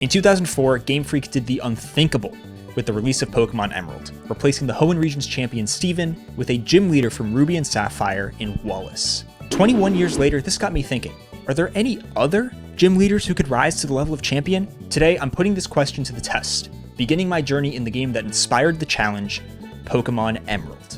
In 2004, Game Freak did the unthinkable with the release of Pokémon Emerald, replacing the Hoenn region's champion Steven with a gym leader from Ruby and Sapphire in Wallace. 21 years later, this got me thinking, are there any other gym leaders who could rise to the level of champion? Today, I'm putting this question to the test, beginning my journey in the game that inspired the challenge, Pokémon Emerald.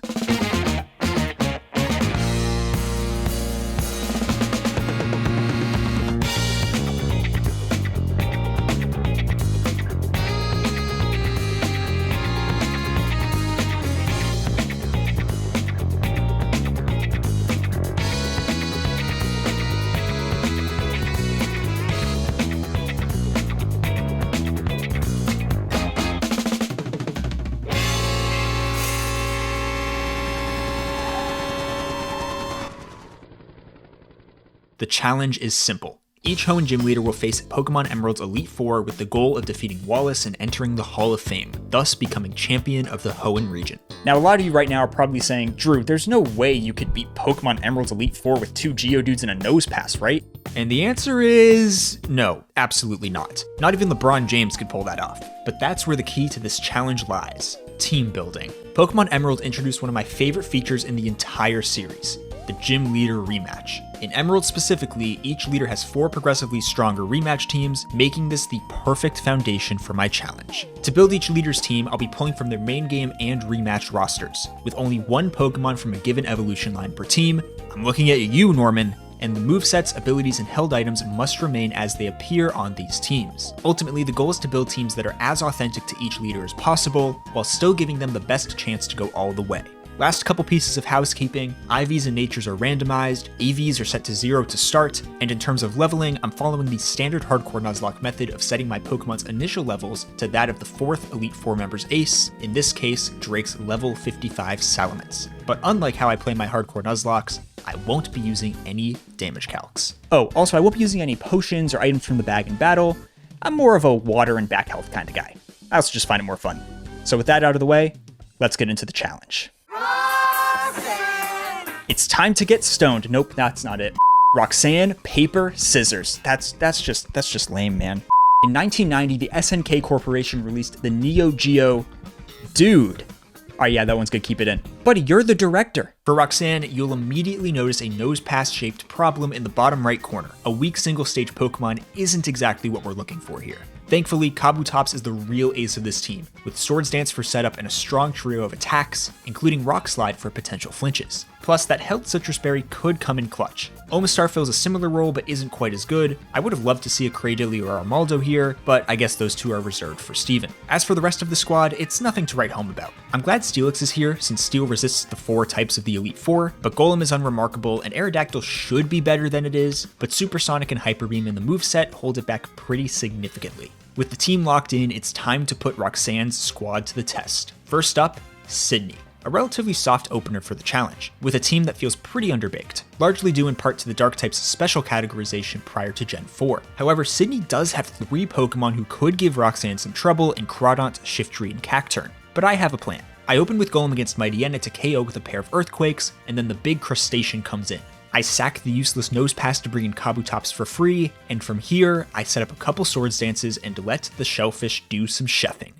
The challenge is simple. Each Hoenn gym leader will face Pokémon Emerald's Elite Four with the goal of defeating Wallace and entering the Hall of Fame, thus becoming champion of the Hoenn region. Now, a lot of you right now are probably saying, Drew, there's no way you could beat Pokémon Emerald's Elite Four with 2 Geodudes and a Nose Pass, right? And the answer is no, absolutely not. Not even LeBron James could pull that off. But that's where the key to this challenge lies: team building. Pokémon Emerald introduced one of my favorite features in the entire series: the Gym Leader Rematch. In Emerald specifically, each leader has 4 progressively stronger rematch teams, making this the perfect foundation for my challenge. To build each leader's team, I'll be pulling from their main game and rematch rosters, with only 1 Pokemon from a given evolution line per team. I'm looking at you, Norman. And the movesets, abilities, and held items must remain as they appear on these teams. Ultimately, the goal is to build teams that are as authentic to each leader as possible, while still giving them the best chance to go all the way. Last couple pieces of housekeeping: IVs and natures are randomized, AVs are set to 0 to start, and in terms of leveling, I'm following the standard hardcore Nuzlocke method of setting my Pokemon's initial levels to that of the 4th Elite Four member's ace, in this case, Drake's level 55 Salamence. But unlike how I play my hardcore Nuzlockes, I won't be using any damage calcs. Oh, also I won't be using any potions or items from the bag in battle. I'm more of a water and back health kind of guy. I also just find it more fun. So with that out of the way, let's get into the challenge. It's time to get stoned. Nope, that's not it. Roxanne, paper, scissors. That's just lame, man. In 1990, the SNK Corporation released the Neo Geo. Dude. Oh yeah, that one's good, keep it in. Buddy, you're the director. For Roxanne, you'll immediately notice a nose pass shaped problem in the bottom right corner. A weak single stage Pokemon isn't exactly what we're looking for here. Thankfully, Kabutops is the real ace of this team, with Swords Dance for setup and a strong trio of attacks, including Rock Slide for potential flinches. Plus, that held Citrus Berry could come in clutch. Omastar fills a similar role but isn't quite as good. I would have loved to see a Cradily or Armaldo here, but I guess those two are reserved for Steven. As for the rest of the squad, it's nothing to write home about. I'm glad Steelix is here, since Steel resists the 4 types of the Elite Four, but Golem is unremarkable and Aerodactyl should be better than it is, but Supersonic and Hyper Beam in the moveset hold it back pretty significantly. With the team locked in, it's time to put Roxanne's squad to the test. First up, Sydney. A relatively soft opener for the challenge, with a team that feels pretty underbaked, largely due in part to the Dark type's special categorization prior to Gen 4. However, Sydney does have 3 Pokemon who could give Roxanne some trouble in Crawdaunt, Shiftry, and Cacturne. But I have a plan. I open with Golem against Mightyena to KO with a pair of Earthquakes, and then the big Crustacean comes in. I sack the useless Nose Pass to bring in Kabutops for free, and from here, I set up a couple Swords Dances and let the Shellfish do some chefing.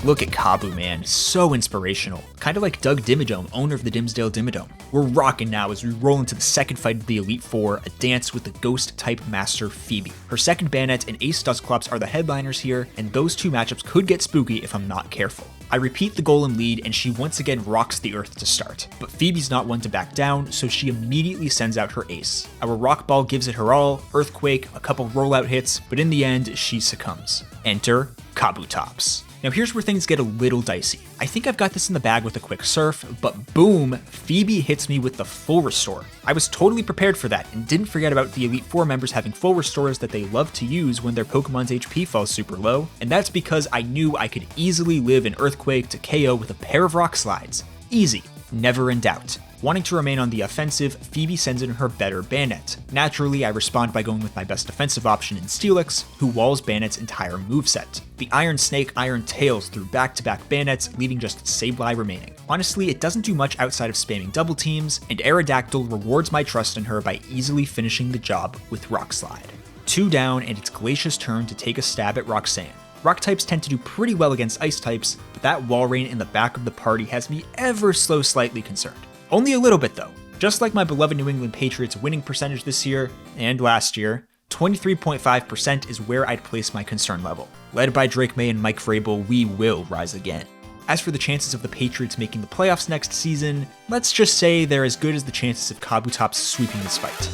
Look at Kabu, man, so inspirational. Kinda like Doug Dimmadome, owner of the Dimsdale Dimmadome. We're rocking now as we roll into the second fight of the Elite Four, a dance with the Ghost-type Master Phoebe. Her second Banette and Ace Dusclops are the headliners here, and those 2 matchups could get spooky if I'm not careful. I repeat the Golem lead, and she once again rocks the earth to start. But Phoebe's not one to back down, so she immediately sends out her ace. Our Rock Ball gives it her all, Earthquake, a couple rollout hits, but in the end, she succumbs. Enter Kabutops. Now here's where things get a little dicey. I think I've got this in the bag with a quick surf, but boom, Phoebe hits me with the full restore. I was totally prepared for that and didn't forget about the Elite Four members having full restores that they love to use when their Pokemon's HP falls super low, and that's because I knew I could easily live an Earthquake to KO with a pair of Rock Slides. Easy, never in doubt. Wanting to remain on the offensive, Phoebe sends in her better Bayonet. Naturally, I respond by going with my best defensive option in Steelix, who walls Bayonet's entire moveset. The Iron Snake Iron Tails through back-to-back Bayonets, leaving just Sableye remaining. Honestly, it doesn't do much outside of spamming double teams, and Aerodactyl rewards my trust in her by easily finishing the job with Rock Slide. 2 down, and it's Glacia's turn to take a stab at Roxanne. Rock types tend to do pretty well against ice types, but that wall rain in the back of the party has me ever so slightly concerned. Only a little bit though. Just like my beloved New England Patriots winning percentage this year and last year, 23.5% is where I'd place my concern level. Led by Drake May and Mike Vrabel, we will rise again. As for the chances of the Patriots making the playoffs next season, let's just say they're as good as the chances of Kabutops sweeping this fight.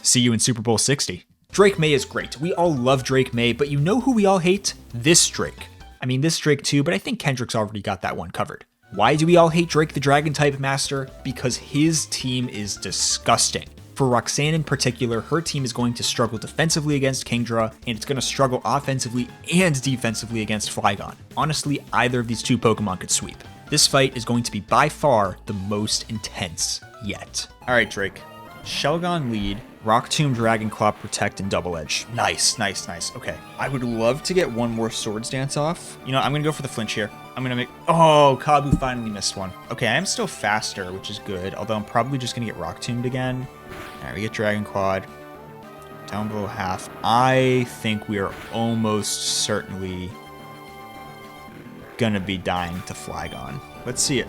See you in Super Bowl 60. Drake May is great. We all love Drake May, but you know who we all hate? This Drake. I mean, this Drake too, but I think Kendrick's already got that one covered. Why do we all hate Drake the Dragon type master? Because his team is disgusting. For Roxanne in particular, her team is going to struggle defensively against Kingdra, and it's going to struggle offensively and defensively against Flygon. Honestly, either of these two Pokemon could sweep. This fight is going to be by far the most intense yet. Alright, Drake. Shelgon lead, Rock Tomb, Dragon Claw, Protect, and Double Edge. Nice, nice, nice. Okay. I would love to get one more Swords Dance off. You know, I'm going to go for the flinch here. I'm going to make... Oh, Kabu finally missed one. Okay, I am still faster, which is good, although I'm probably just going to get Rock Tombed again. All right, we get Dragon Clawed. Down below half. I think we are almost certainly going to be dying to Flygon. Let's see it.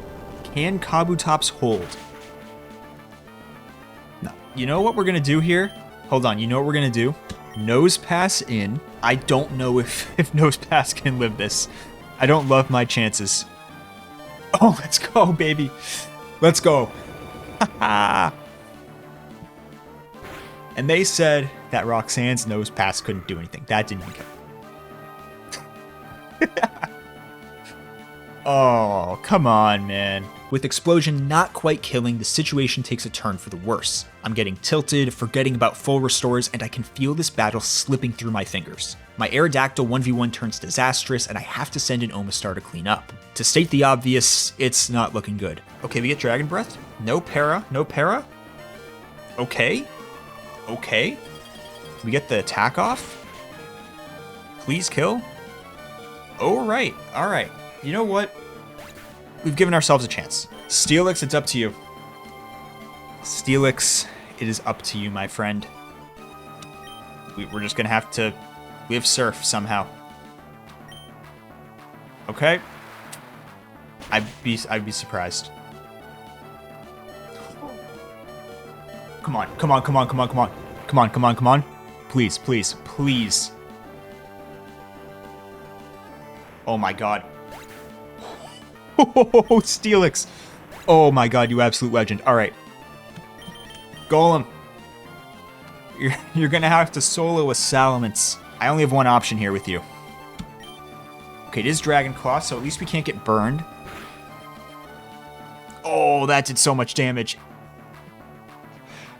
Can Kabutops hold? You know what we're going to do here? Hold on, you know what we're going to do? Nose Pass in. I don't know if Nose Pass can live this. I don't love my chances. Oh, let's go, baby. Let's go. And they said that Roxanne's Nose Pass couldn't do anything. That didn't even count. Oh, come on, man. With Explosion not quite killing, the situation takes a turn for the worse. I'm getting tilted, forgetting about full restores, and I can feel this battle slipping through my fingers. My Aerodactyl 1v1 turns disastrous, and I have to send in Omastar to clean up. To state the obvious, it's not looking good. Okay, we get Dragon Breath. No para, no para. Okay. Okay. We get the attack off. Please kill. Alright, alright. You know what? We've given ourselves a chance. Steelix, it's up to you. Steelix, it is up to you, my friend. We're just gonna have to live surf somehow. Okay? I'd be surprised. Come on, come on, come on, come on, come on. Come on, come on, come on. Please, please, please. Oh my god. Oh, Steelix. Oh my god, you absolute legend. Alright. Golem. You're gonna have to solo a Salamence. I only have one option here with you. Okay, it is Dragon Claw, so at least we can't get burned. Oh, that did so much damage.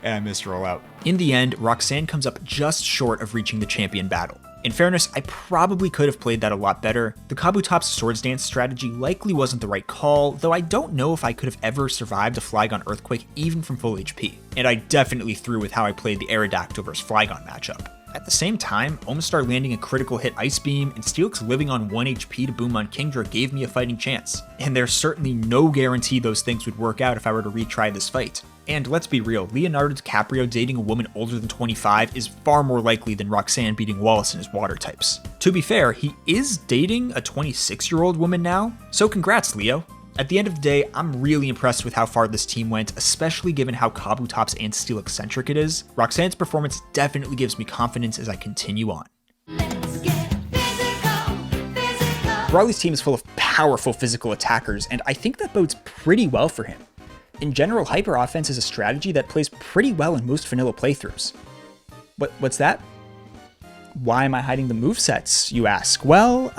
And I missed rollout. In the end, Roxanne comes up just short of reaching the champion battle. In fairness, I probably could have played that a lot better. The Kabutops Swords Dance strategy likely wasn't the right call, though I don't know if I could have ever survived a Flygon Earthquake even from full HP. And I definitely threw with how I played the Aerodactyl vs Flygon matchup. At the same time, Omastar landing a critical hit Ice Beam and Steelix living on 1 HP to boom on Kingdra gave me a fighting chance. And there's certainly no guarantee those things would work out if I were to retry this fight. And let's be real, Leonardo DiCaprio dating a woman older than 25 is far more likely than Roxanne beating Wallace in his water types. To be fair, he is dating a 26-year-old woman now, so congrats, Leo. At the end of the day, I'm really impressed with how far this team went, especially given how Kabutops and Steelix-centric it is. Roxanne's performance definitely gives me confidence as I continue on. Brawly's team is full of powerful physical attackers, and I think that bodes pretty well for him. In general, Hyper Offense is a strategy that plays pretty well in most vanilla playthroughs. What's that? Why am I hiding the movesets, you ask? Well,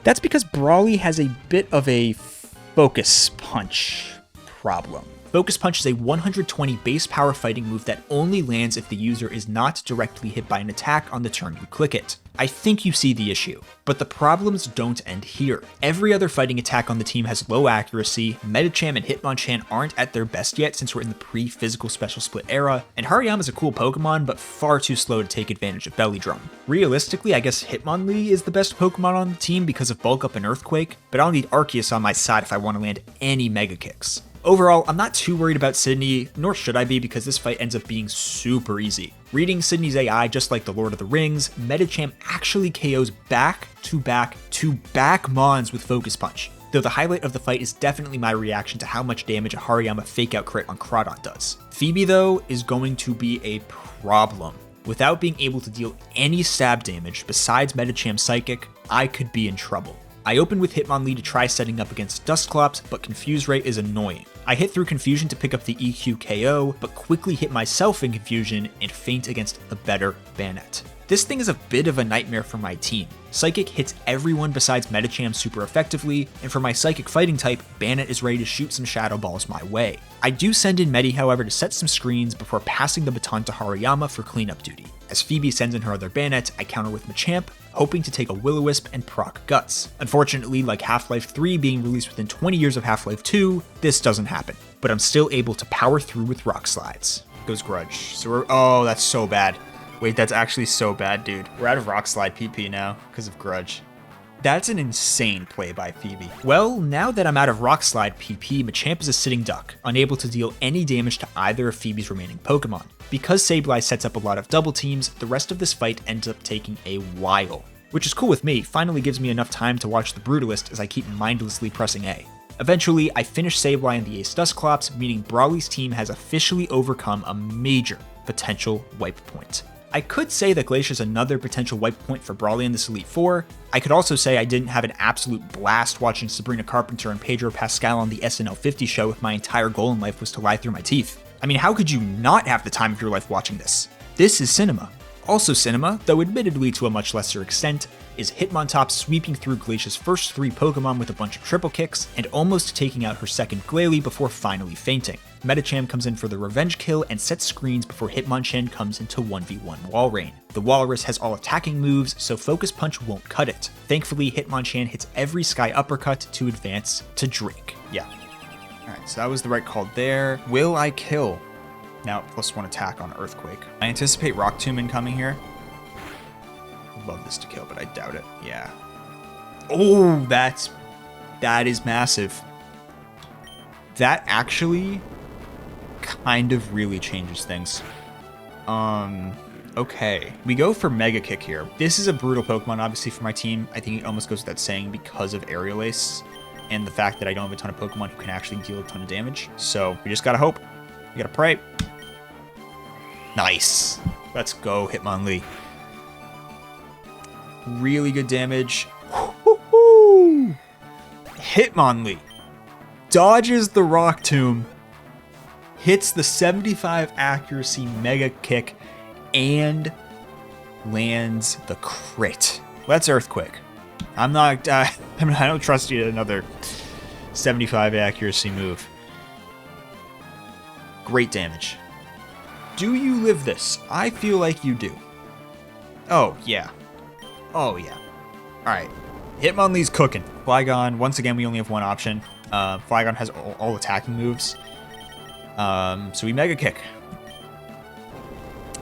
that's because Brawly has a bit of a focus punch problem. Focus Punch is a 120 base power fighting move that only lands if the user is not directly hit by an attack on the turn you click it. I think you see the issue, but the problems don't end here. Every other fighting attack on the team has low accuracy, Medicham and Hitmonchan aren't at their best yet since we're in the pre-physical special split era, and Hariyama's a cool Pokemon but far too slow to take advantage of Belly Drum. Realistically, I guess Hitmonlee is the best Pokemon on the team because of Bulk Up and Earthquake, but I'll need Arceus on my side if I want to land any Mega Kicks. Overall, I'm not too worried about Sydney, nor should I be because this fight ends up being super easy. Reading Sydney's AI just like the Lord of the Rings, Medicham actually KOs back-to-back Mons with Focus Punch, though the highlight of the fight is definitely my reaction to how much damage a Hariyama fake-out crit on Crawdaunt does. Phoebe, though, is going to be a problem. Without being able to deal any stab damage besides Medicham's Psychic, I could be in trouble. I open with Hitmonlee to try setting up against Dusclops, but Confuse Ray is annoying. I hit through Confusion to pick up the EQ KO, but quickly hit myself in Confusion and faint against the better Banette. This thing is a bit of a nightmare for my team. Psychic hits everyone besides Medicham super effectively, and for my Psychic fighting type, Banette is ready to shoot some Shadow Balls my way. I do send in Medi, however, to set some screens before passing the baton to Hariyama for cleanup duty. As Phoebe sends in her other Banette, I counter with Machamp, hoping to take a Will-O-Wisp and proc Guts. Unfortunately, like Half-Life 3 being released within 20 years of Half-Life 2, this doesn't happen, but I'm still able to power through with Rock Slides. Goes Grudge. So oh, that's so bad. Wait, that's actually so bad, dude. We're out of Rock Slide PP now because of Grudge. That's an insane play by Phoebe. Well, now that I'm out of Rock Slide PP, Machamp is a sitting duck, unable to deal any damage to either of Phoebe's remaining Pokemon. Because Sableye sets up a lot of double teams, the rest of this fight ends up taking a while. Which is cool with me, finally gives me enough time to watch the Brutalist as I keep mindlessly pressing A. Eventually, I finish Sableye and the Ace Dusclops, meaning Brawly's team has officially overcome a major potential wipe point. I could say that Glacier's another potential wipe point for Brawly in this Elite Four. I could also say I didn't have an absolute blast watching Sabrina Carpenter and Pedro Pascal on the SNL 50 show if my entire goal in life was to lie through my teeth. I mean, how could you not have the time of your life watching this? This is cinema. Also cinema, though admittedly to a much lesser extent, is Hitmontop sweeping through Glacier's first 3 Pokemon with a bunch of triple kicks and almost taking out her second Glalie before finally fainting. Medicham comes in for the revenge kill and sets screens before Hitmonchan comes into 1v1 wall rain. The Walrus has all attacking moves, so Focus Punch won't cut it. Thankfully, Hitmonchan hits every Sky Uppercut to advance to Drake. Yeah. Alright, so that was the right call there. Will I kill? Now, +1 attack on Earthquake. I anticipate Rock Tomb incoming here. Love this to kill, but I doubt it. Yeah. Oh, that is massive. That actually kind of really changes things. Okay. We go for Mega Kick here. This is a brutal Pokemon, obviously, for my team. I think it almost goes without saying because of Aerial Ace and the fact that I don't have a ton of Pokemon who can actually deal a ton of damage. So we just gotta hope. We gotta pray. Nice. Let's go, Hitmonlee. Really good damage. Woo-hoo-hoo! Hitmonlee dodges the Rock Tomb, hits the 75 accuracy Mega Kick, and lands the crit. Let's Earthquake. I don't trust you at another 75 accuracy move. Great damage. Do you live this? I feel like you do. Oh, yeah. Oh, yeah. Alright. Hitmonlee's cooking. Flygon, once again, we only have one option. Flygon has all attacking moves. So we Mega Kick.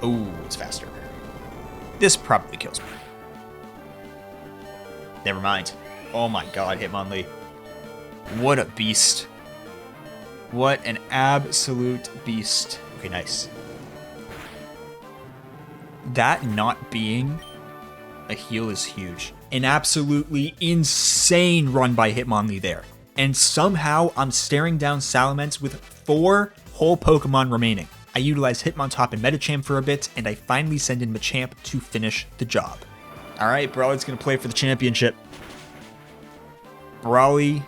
Ooh, it's faster. This probably kills me. Never mind. Oh my god, Hitmonlee. What a beast. What an absolute beast. Okay, nice. That not being a heal is huge. An absolutely insane run by Hitmonlee there. And somehow I'm staring down Salamence with 4 whole Pokemon remaining. I utilize Hitmontop and Medicham for a bit, and I finally send in Machamp to finish the job. Alright, Brawly's gonna play for the championship. Brawly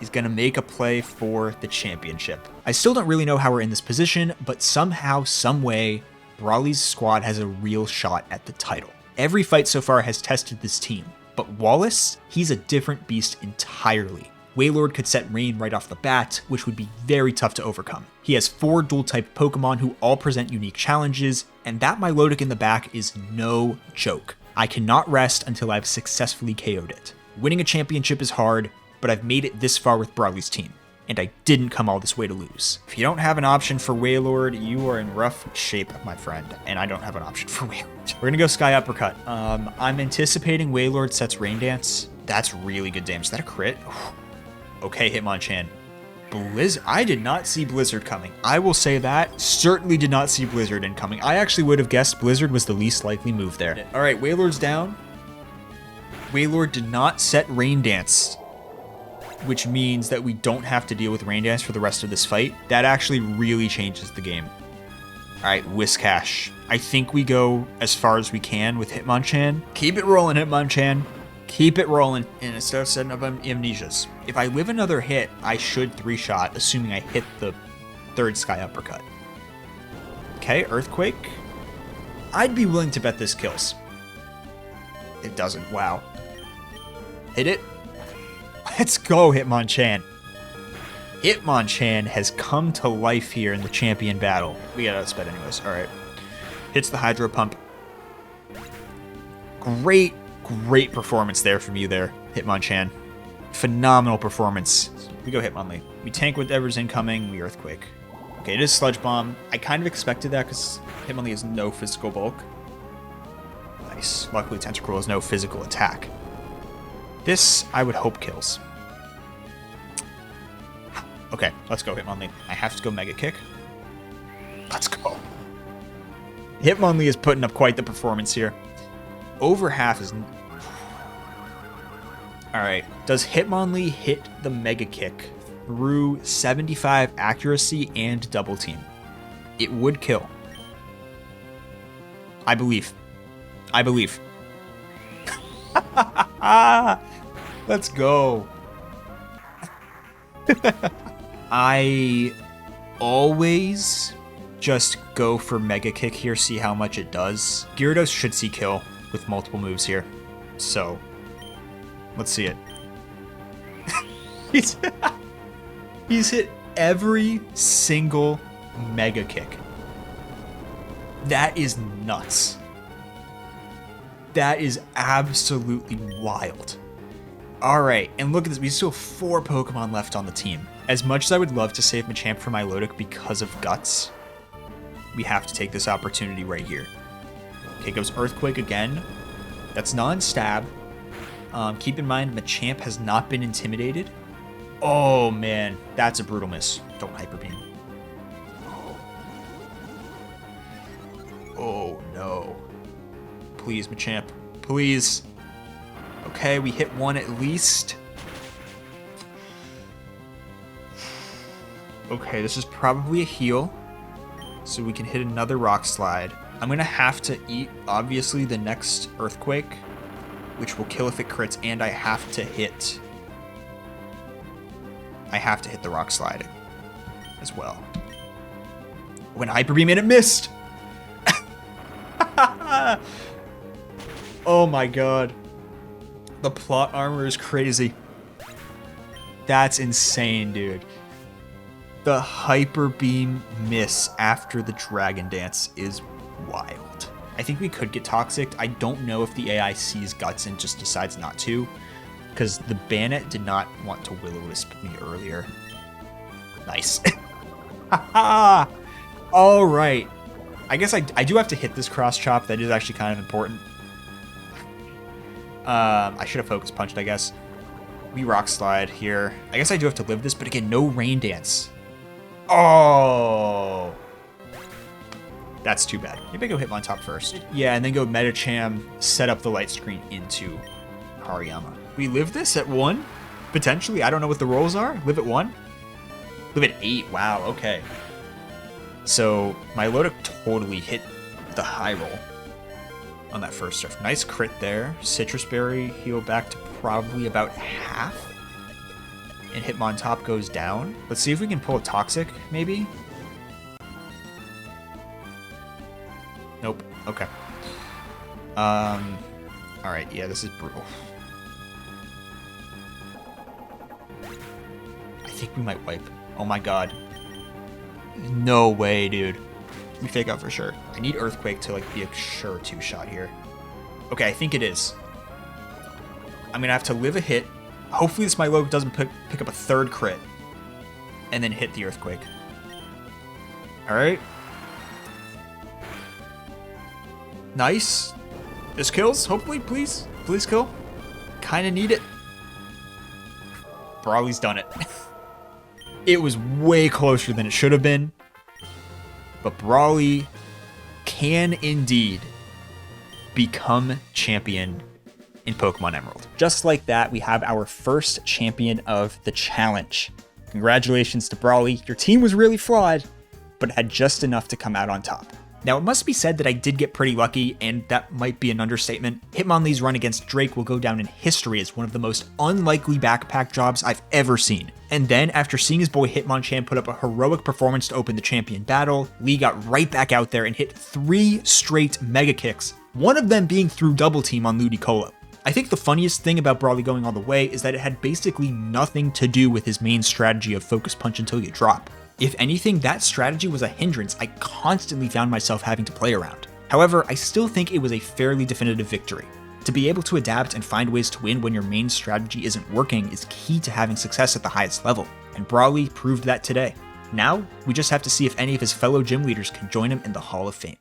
is gonna make a play for the championship. I still don't really know how we're in this position, but somehow, someway, Brawly's squad has a real shot at the title. Every fight so far has tested this team, but Wallace, he's a different beast entirely. Wailord could set Rain right off the bat, which would be very tough to overcome. He has 4 dual-type Pokemon who all present unique challenges, and that Milotic in the back is no joke. I cannot rest until I've successfully KO'd it. Winning a championship is hard, but I've made it this far with Brawly's team, and I didn't come all this way to lose. If you don't have an option for Wailord, you are in rough shape, my friend, and I don't have an option for Wailord. We're gonna go Sky Uppercut. I'm anticipating Wailord sets Rain Dance. That's really good damage. Is that a crit? Okay, Hitmonchan. Blizzard. I did not see Blizzard coming. I will say that. Certainly did not see Blizzard incoming. I actually would have guessed Blizzard was the least likely move there. All right, Wailord's down. Wailord did not set Rain Dance, which means that we don't have to deal with Rain Dance for the rest of this fight. That actually really changes the game. All right, Whiscash. I think we go as far as we can with Hitmonchan. Keep it rolling, Hitmonchan. Keep it rolling, and instead of setting up amnesias. If I live another hit, I should 3-shot, assuming I hit the 3rd Sky Uppercut. Okay, Earthquake. I'd be willing to bet this kills. It doesn't, wow. Hit it. Let's go, Hitmonchan. Hitmonchan has come to life here in the champion battle. We got outsped anyways, all right. Hits the Hydro Pump. Great performance there from you there, Hitmonchan. Phenomenal performance. We go Hitmonlee. We tank whatever's incoming, we Earthquake. Okay, it is Sludge Bomb. I kind of expected that because Hitmonlee has no physical bulk. Nice. Luckily, Tentacruel has no physical attack. This, I would hope, kills. Okay, let's go Hitmonlee. I have to go Mega Kick. Let's go. Hitmonlee is putting up quite the performance here. Over half is... Alright, does Hitmonlee hit the Mega Kick through 75 accuracy and double team? It would kill. I believe. Let's go. I always just go for Mega Kick here, see how much it does. Gyarados should see kill with multiple moves here. So, let's see it. He's hit every single Mega Kick. That is nuts. That is absolutely wild. All right, and look at this. We still have 4 Pokemon left on the team. As much as I would love to save Machamp for Milotic because of Guts, we have to take this opportunity right here. Okay, goes Earthquake again. That's non-stab. Keep in mind, Machamp has not been intimidated. Oh, man. That's a brutal miss. Don't Hyper Beam. Oh, no. Please, Machamp. Please. Okay, we hit 1 at least. Okay, this is probably a heal. So we can hit another Rock Slide. I'm going to have to eat, obviously, the next Earthquake, which will kill if it crits, and I have to hit the Rock Slide as well. When Hyper Beam and it missed! Oh my god. The plot armor is crazy. That's insane, dude. The Hyper Beam miss after the Dragon Dance is wild. I think we could get Toxic. I don't know if the AI sees Guts and just decides not to, because the Bannet did not want to Will-O-Wisp me earlier. Nice. All right. I guess I do have to hit this Cross Chop. That is actually kind of important. I should have Focus Punched, I guess. We Rock Slide here. I guess I do have to live this, but again, no Rain Dance. Oh. That's too bad. Maybe I go Hitmontop first. Yeah, and then go Medicham, set up the Light Screen into Hariyama. We live this at 1? Potentially. I don't know what the rolls are. Live at 1? Live at 8. Wow, okay. So, Milotic totally hit the high roll on that first surf. Nice crit there. Citrus Berry heal back to probably about half. And Hitmontop goes down. Let's see if we can pull a Toxic, maybe? Nope. Okay. Alright, yeah, this is brutal. think we might wipe. Oh my god. No way, dude. Let me fake out for sure. I need Earthquake to like be a sure 2-shot here. Okay, I think it is. I'm gonna have to live a hit. Hopefully this Milo doesn't pick up a third crit. And then hit the Earthquake. Alright. Nice. This kills, hopefully, please. Please kill. Kinda need it. Brawly's done it. It was way closer than it should have been. But Brawly can indeed become champion in Pokemon Emerald. Just like that, we have our first champion of the challenge. Congratulations to Brawly. Your team was really flawed, but had just enough to come out on top. Now, it must be said that I did get pretty lucky, and that might be an understatement. Hitmonlee's run against Drake will go down in history as one of the most unlikely backpack jobs I've ever seen. And then, after seeing his boy Hitmonchan put up a heroic performance to open the champion battle, Lee got right back out there and hit 3 straight Mega Kicks, one of them being through Double Team on Ludicolo. I think the funniest thing about Brawly going all the way is that it had basically nothing to do with his main strategy of Focus Punch until you drop. If anything, that strategy was a hindrance I constantly found myself having to play around. However, I still think it was a fairly definitive victory. To be able to adapt and find ways to win when your main strategy isn't working is key to having success at the highest level, and Brawly proved that today. Now, we just have to see if any of his fellow gym leaders can join him in the Hall of Fame.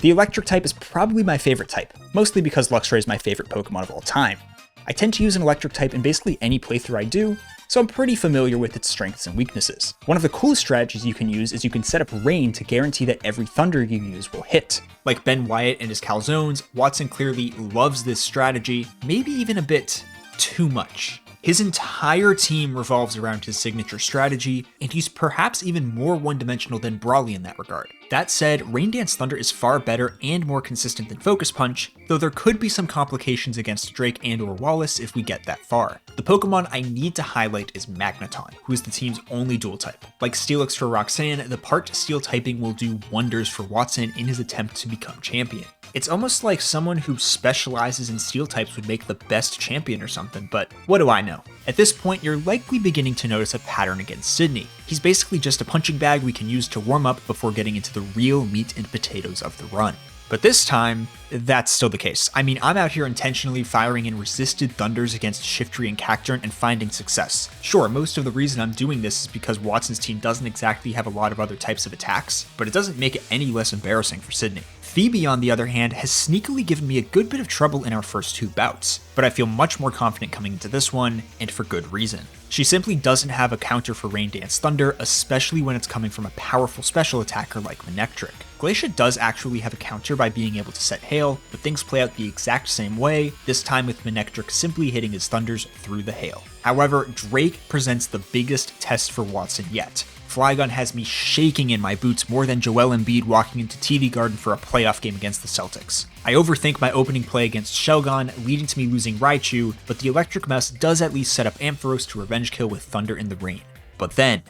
The electric type is probably my favorite type, mostly because Luxray is my favorite Pokemon of all time. I tend to use an electric type in basically any playthrough I do, so I'm pretty familiar with its strengths and weaknesses. One of the coolest strategies you can use is you can set up rain to guarantee that every thunder you use will hit. Like Ben Wyatt and his calzones, Watson clearly loves this strategy, maybe even a bit too much. His entire team revolves around his signature strategy, and he's perhaps even more one-dimensional than Brawly in that regard. That said, Rain Dance Thunder is far better and more consistent than Focus Punch, though there could be some complications against Drake and or Wallace if we get that far. The Pokemon I need to highlight is Magneton, who is the team's only dual type. Like Steelix for Roxanne, the part Steel typing will do wonders for Watson in his attempt to become champion. It's almost like someone who specializes in Steel types would make the best champion or something, but what do I know? At this point, you're likely beginning to notice a pattern against Sydney. He's basically just a punching bag we can use to warm up before getting into the real meat and potatoes of the run. But this time, that's still the case. I mean, I'm out here intentionally firing in resisted thunders against Shiftry and Cacturn and finding success. Sure, most of the reason I'm doing this is because Watson's team doesn't exactly have a lot of other types of attacks, but it doesn't make it any less embarrassing for Sydney. Phoebe, on the other hand, has sneakily given me a good bit of trouble in our first 2 bouts, but I feel much more confident coming into this one, and for good reason. She simply doesn't have a counter for Rain Dance Thunder, especially when it's coming from a powerful special attacker like Manectric. Glacia does actually have a counter by being able to set Hail, but things play out the exact same way, this time with Manectric simply hitting his Thunders through the Hail. However, Drake presents the biggest test for Watson yet. Flygon has me shaking in my boots more than Joel Embiid walking into TD Garden for a playoff game against the Celtics. I overthink my opening play against Shelgon, leading to me losing Raichu, but the Electric Mouse does at least set up Ampharos to revenge kill with Thunder in the Rain. But then...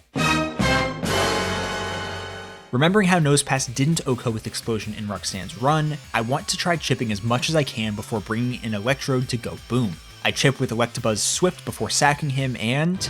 Remembering how Nosepass didn't OHKO with Explosion in Roxanne's run, I want to try chipping as much as I can before bringing in Electrode to go boom. I chip with Electabuzz Swift before sacking him, and...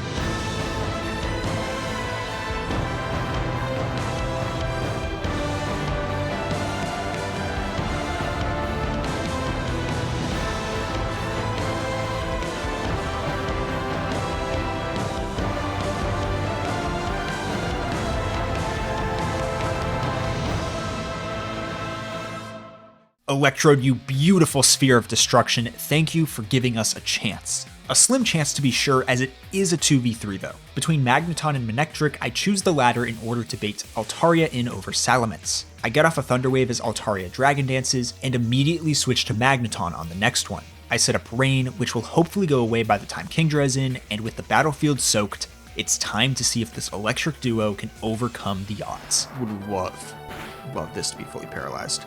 Electrode, you beautiful sphere of destruction, thank you for giving us a chance. A slim chance to be sure, as it is a 2v3 though. Between Magneton and Manectric, I choose the latter in order to bait Altaria in over Salamence. I get off a Thunder Wave as Altaria Dragon Dances, and immediately switch to Magneton on the next one. I set up Rain, which will hopefully go away by the time Kingdra is in, and with the battlefield soaked, it's time to see if this electric duo can overcome the odds. Would love this to be fully paralyzed.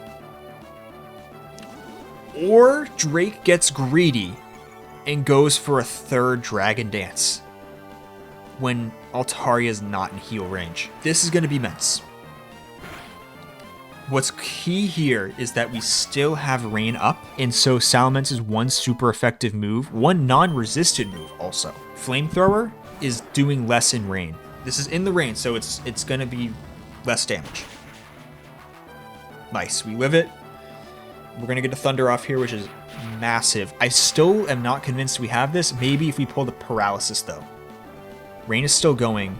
Or Drake gets greedy and goes for a third Dragon Dance when Altaria is not in heal range. This is going to be immense. What's key here is that we still have Rain up, and so Salamence's one super effective move, one non-resisted move also. Flamethrower is doing less in Rain. This is in the Rain, so it's gonna be less damage. Nice, we live it. We're gonna get a Thunder off here, which is massive. I still am not convinced we have this. Maybe if we pull the Paralysis though. Rain is still going.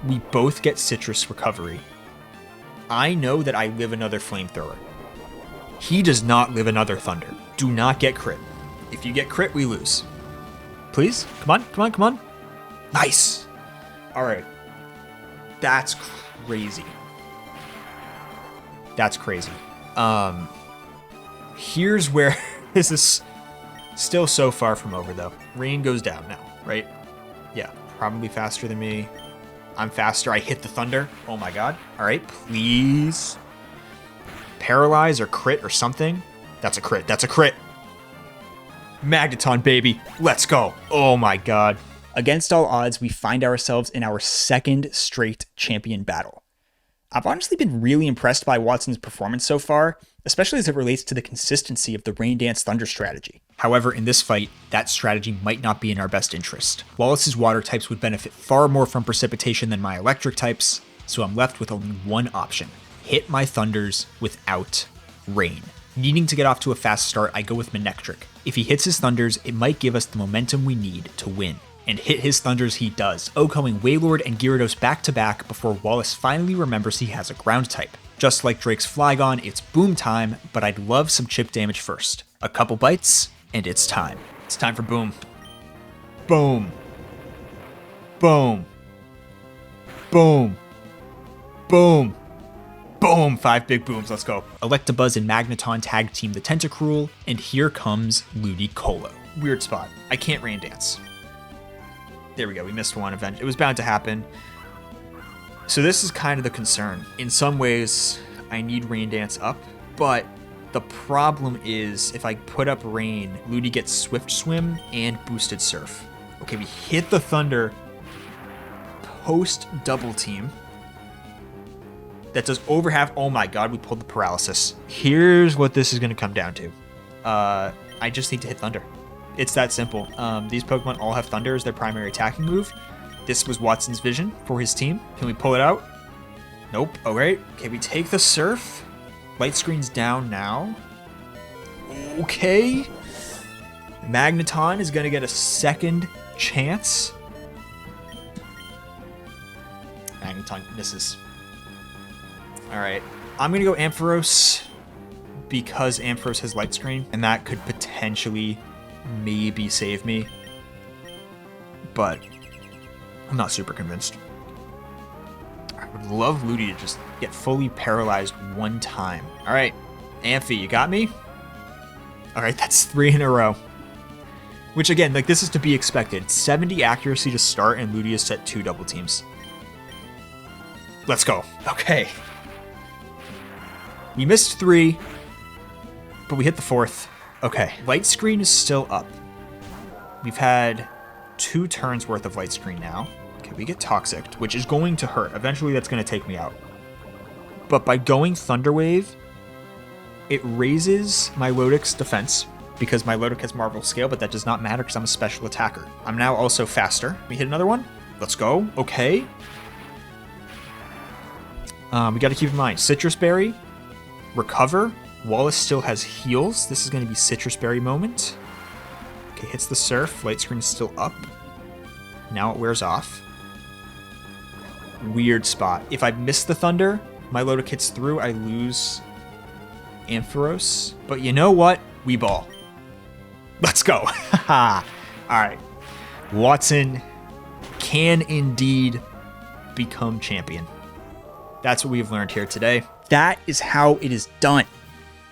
We both get Citrus Recovery. I know that I live another Flamethrower. He does not live another Thunder. Do not get crit. If you get crit, we lose. Please? Come on, come on, come on. Nice. All right. That's crazy. That's crazy. Here's where this is still so far from over though. Rain goes down now, right? Yeah, probably faster than me. I'm faster. I hit the Thunder. Oh my god. All right, please. Paralyze or crit or something. That's a crit. That's a crit. Magneton, baby. Let's go. Oh my god. Against all odds, we find ourselves in our second straight champion battle. I've honestly been really impressed by Watson's performance so far, especially as it relates to the consistency of the Rain Dance Thunder strategy. However, in this fight, that strategy might not be in our best interest. Wallace's water types would benefit far more from precipitation than my electric types, so I'm left with only one option. Hit my Thunders without Rain. Needing to get off to a fast start, I go with Manectric. If he hits his Thunders, it might give us the momentum we need to win. And hit his Thunders he does, OHKOing Wailord and Gyarados back to back before Wallace finally remembers he has a ground type. Just like Drake's Flygon, it's boom time, but I'd love some chip damage first. A couple bites, and it's time. It's time for boom. Boom. Boom. Boom. Boom. Boom! 5 big booms, let's go. Electabuzz and Magneton tag team the Tentacruel, and here comes Ludicolo. Weird spot. I can't Rain Dance. There we go, we missed one event. It was bound to happen. So this is kind of the concern. In some ways, I need Rain Dance up, but the problem is if I put up Rain, Ludi gets Swift Swim and Boosted Surf. Okay, we hit the Thunder post double team. That does over half. Oh my god, we pulled the Paralysis. Here's what this is going to come down to. I just need to hit Thunder. It's that simple. These Pokemon all have Thunder as their primary attacking move. This was Watson's vision for his team. Can we pull it out? Nope. All right. Okay, we take the Surf. Light screen's down now. Okay. Magneton is going to get a second chance. Magneton misses. All right. I'm going to go Ampharos because Ampharos has Light Screen, and that could potentially maybe save me. But I'm not super convinced. I would love Ludi to just get fully paralyzed one time. All right. Amphi, you got me? All right, that's 3 in a row. Which, again, like this is to be expected. 70 accuracy to start, and Ludi has set 2 double teams. Let's go. Okay. We missed 3, but we hit the 4th. Okay, Light Screen is still up. We've had 2 turns worth of Light Screen now. Okay, we get Toxic, which is going to hurt. Eventually, that's going to take me out. But by going Thunder Wave, it raises my Lodic's defense, because my Lodic has Marvel Scale, but that does not matter because I'm a special attacker. I'm now also faster. We hit another one. Let's go. Okay. We got to keep in mind, Citrus Berry, Recover. Wallace still has heals. This is going to be Citrus Berry moment. Okay, hits the Surf. Light Screen is still up. Now it wears off. Weird spot. If I miss the Thunder, my Lodic hits through, I lose Ampharos. But you know what? We ball. Let's go. All right. Watson can indeed become champion. That's what we've learned here today. That is how it is done.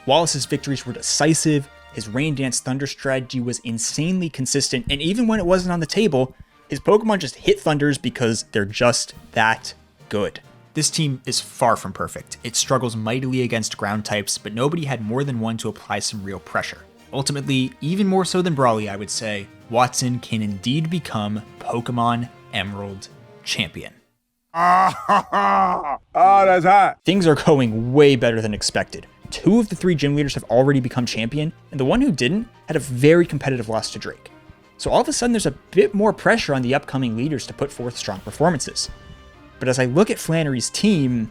Wallace's victories were decisive, his Rain Dance Thunder strategy was insanely consistent, and even when it wasn't on the table, his Pokemon just hit Thunders because they're just that good. This team is far from perfect. It struggles mightily against ground types, but nobody had more than one to apply some real pressure. Ultimately, even more so than Brawly, I would say, Watson can indeed become Pokémon Emerald champion. Oh, that's hot. Things are going way better than expected. 2 of the 3 gym leaders have already become champion, and the one who didn't had a very competitive loss to Drake. So all of a sudden there's a bit more pressure on the upcoming leaders to put forth strong performances. But as I look at Flannery's team,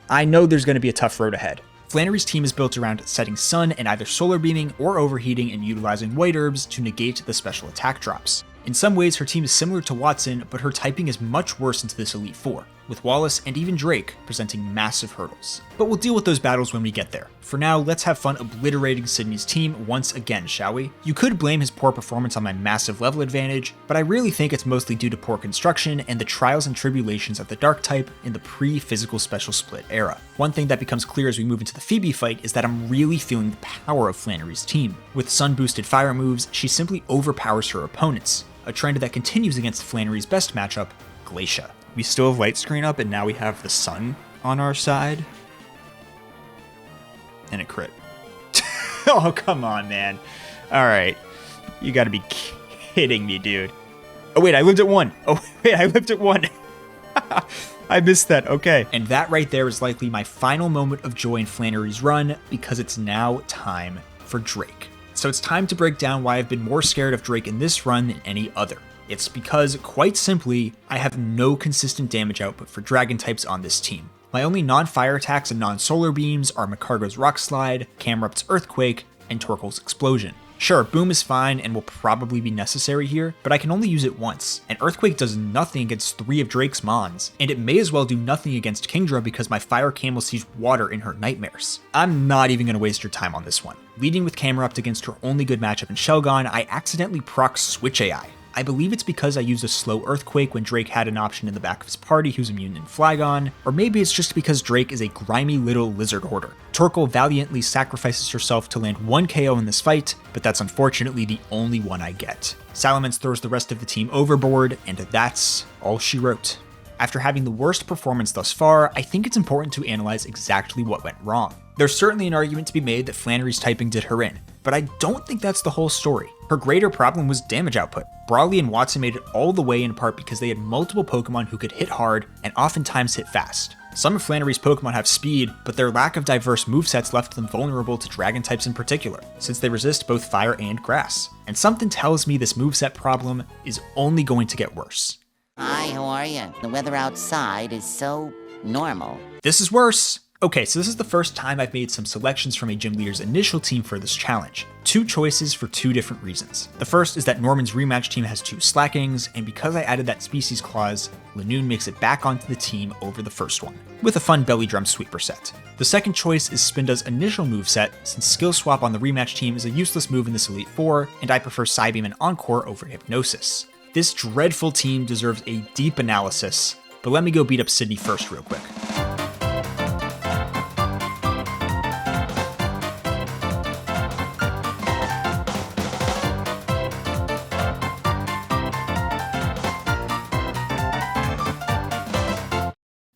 I know there's going to be a tough road ahead. Flannery's team is built around setting sun and either solar beaming or overheating and utilizing white herbs to negate the special attack drops. In some ways, her team is similar to Watson, but her typing is much worse into this Elite Four, with Wallace and even Drake presenting massive hurdles. But we'll deal with those battles when we get there. For now, let's have fun obliterating Sydney's team once again, shall we? You could blame his poor performance on my massive level advantage, but I really think it's mostly due to poor construction and the trials and tribulations of the Dark type in the pre-physical special split era. One thing that becomes clear as we move into the Phoebe fight is that I'm really feeling the power of Flannery's team. With sun-boosted fire moves, she simply overpowers her opponents, a trend that continues against Flannery's best matchup, Glacia. We still have light screen up and now we have the sun on our side. And a crit. Oh, come on, man. Alright. You gotta be kidding me, dude. Oh, wait, I lived at 1. Oh, wait, I lived at 1. I missed that, okay. And that right there is likely my final moment of joy in Flannery's run, because it's now time for Drake. So it's time to break down why I've been more scared of Drake in this run than any other. It's because, quite simply, I have no consistent damage output for dragon types on this team. My only non-fire attacks and non-solar beams are Makargo's Rock Slide, Camerupt's Earthquake, and Torkoal's Explosion. Sure, Boom is fine and will probably be necessary here, but I can only use it once, and Earthquake does nothing against 3 of Drake's Mons, and it may as well do nothing against Kingdra because my Fire Camel sees water in her nightmares. I'm not even going to waste your time on this one. Leading with Camerupt against her only good matchup in Shelgon, I accidentally proc Switch AI. I believe it's because I used a slow Earthquake when Drake had an option in the back of his party who's immune in Flygon, or maybe it's just because Drake is a grimy little lizard hoarder. Torkoal valiantly sacrifices herself to land 1 KO in this fight, but that's unfortunately the only one I get. Salamence throws the rest of the team overboard, and that's all she wrote. After having the worst performance thus far, I think it's important to analyze exactly what went wrong. There's certainly an argument to be made that Flannery's typing did her in, but I don't think that's the whole story. Her greater problem was damage output. Brawley and Watson made it all the way in part because they had multiple Pokemon who could hit hard and oftentimes hit fast. Some of Flannery's Pokemon have speed, but their lack of diverse movesets left them vulnerable to dragon types in particular, since they resist both fire and grass. And something tells me this moveset problem is only going to get worse. Hi, how are you? The weather outside is so normal. This is worse. Okay, so this is the first time I've made some selections from a gym leader's initial team for this challenge. 2 choices for 2 different reasons. The first is that Norman's rematch team has 2 slackings, and because I added that species clause, Lanoon makes it back onto the team over the first one, with a fun belly drum sweeper set. The second choice is Spinda's initial moveset, since skill swap on the rematch team is a useless move in this Elite Four, and I prefer Psybeam and Encore over Hypnosis. This dreadful team deserves a deep analysis, but let me go beat up Sydney first real quick.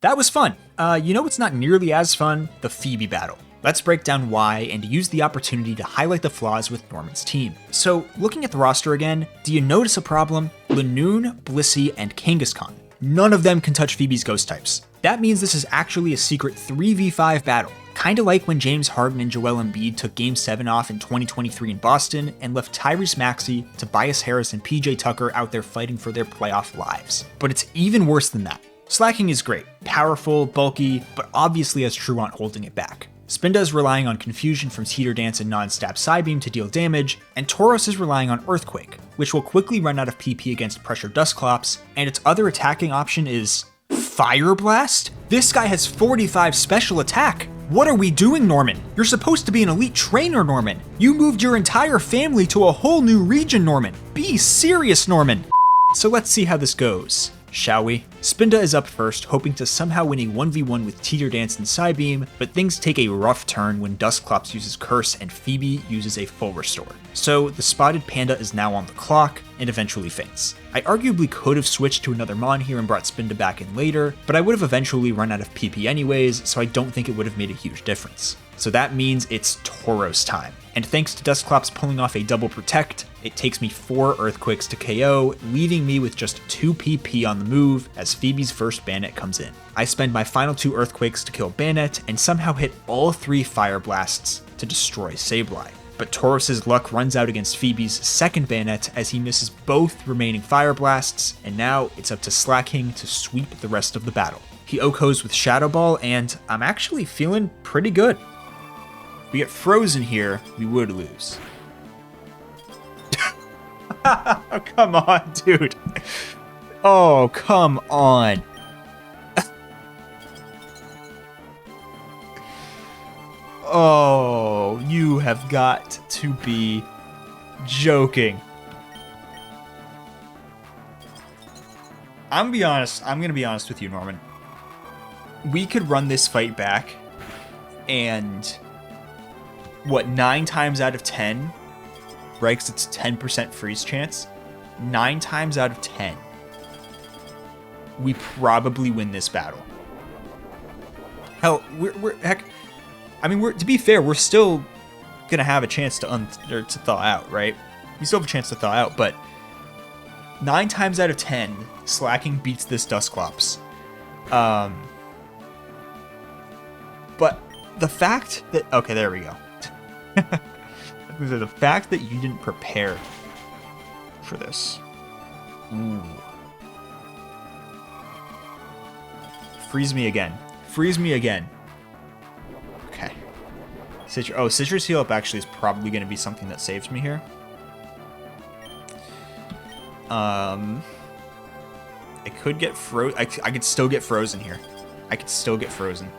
That was fun. You know what's not nearly as fun? The Phoebe battle. Let's break down why and use the opportunity to highlight the flaws with Norman's team. So, looking at the roster again, do you notice a problem? Lanoon, Blissey, and Kangaskhan. None of them can touch Phoebe's ghost types. That means this is actually a secret 3v5 battle. Kinda like when James Harden and Joel Embiid took Game 7 off in 2023 in Boston and left Tyrese Maxey, Tobias Harris, and PJ Tucker out there fighting for their playoff lives. But it's even worse than that. Slacking is great, powerful, bulky, but obviously has Truant holding it back. Spinda is relying on Confusion from Teeter Dance and non-stab Psybeam to deal damage, and Tauros is relying on Earthquake, which will quickly run out of PP against Pressure Dusclops, and its other attacking option is Fire Blast? This guy has 45 special attack! What are we doing, Norman? You're supposed to be an elite trainer, Norman! You moved your entire family to a whole new region, Norman! Be serious, Norman! So let's see how this goes, shall we? Spinda is up first, hoping to somehow win a 1v1 with Teeter Dance and Psybeam, but things take a rough turn when Dusclops uses Curse and Phoebe uses a full restore. So the spotted panda is now on the clock, and eventually faints. I arguably could have switched to another Mon here and brought Spinda back in later, but I would have eventually run out of PP anyways, so I don't think it would have made a huge difference. So that means it's Tauros time. And thanks to Dusclops pulling off a double protect, it takes me 4 Earthquakes to KO, leaving me with just 2 PP on the move as Phoebe's first Bayonet comes in. I spend my final 2 Earthquakes to kill Bayonet and somehow hit all 3 Fire Blasts to destroy Sableye. But Taurus's luck runs out against Phoebe's second Bayonet as he misses both remaining Fire Blasts, and now it's up to Slaking to sweep the rest of the battle. He OHKOs with Shadow Ball, and I'm actually feeling pretty good. If we get frozen here, we would lose. Oh, come on, dude. Oh, come on. Oh, you have got to be joking. I'm gonna be honest with you, Norman. We could run this fight back, and what, 9 times out of 10, right? 'Cause it's 10% freeze chance. 9 times out of 10, we probably win this battle. Hell, to be fair, we're still gonna have a chance to thaw out, right? We still have a chance to thaw out, but 9 times out of 10, Slaking beats this Dusclops. But the fact that... Okay, there we go. The fact that you didn't prepare for this. Ooh. Freeze me again. Freeze me again. Okay. Citrus Heal Up actually is probably going to be something that saves me here. I could get I could still get frozen here. I could still get frozen.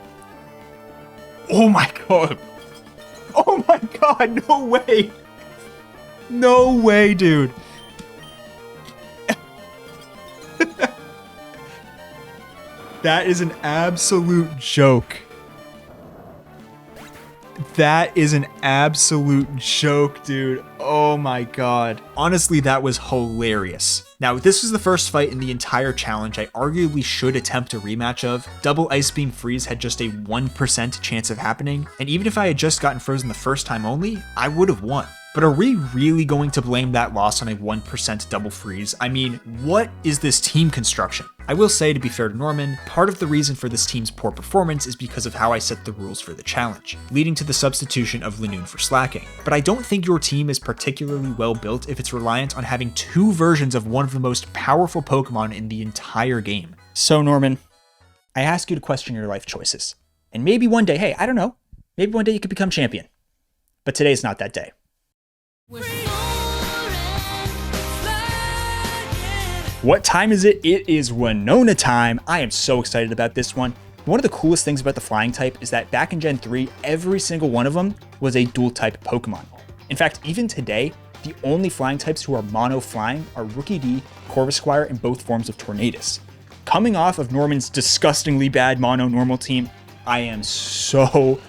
Oh my god. Oh my god, no way. No way, dude. That is an absolute joke. That is an absolute joke, dude. Oh my god. Honestly, that was hilarious. Now, if this was the first fight in the entire challenge I arguably should attempt a rematch of. Double Ice Beam Freeze had just a 1% chance of happening, and even if I had just gotten frozen the first time only, I would have won. But are we really going to blame that loss on a 1% double freeze? I mean, what is this team construction? I will say, to be fair to Norman, part of the reason for this team's poor performance is because of how I set the rules for the challenge, leading to the substitution of Lanoon for Slaking. But I don't think your team is particularly well built if it's reliant on having 2 versions of one of the most powerful Pokemon in the entire game. So Norman, I ask you to question your life choices. And maybe one day, hey, I don't know, maybe one day you could become champion. But today's not that day. What time is it? It is Winona time. I am so excited about this one. One of the coolest things about the flying type is that back in Gen 3, every single one of them was a dual type Pokemon. In fact, even today, the only flying types who are mono flying are Rookie D, Corvisquire, and both forms of Tornadus. Coming off of Norman's disgustingly bad mono normal team, I am so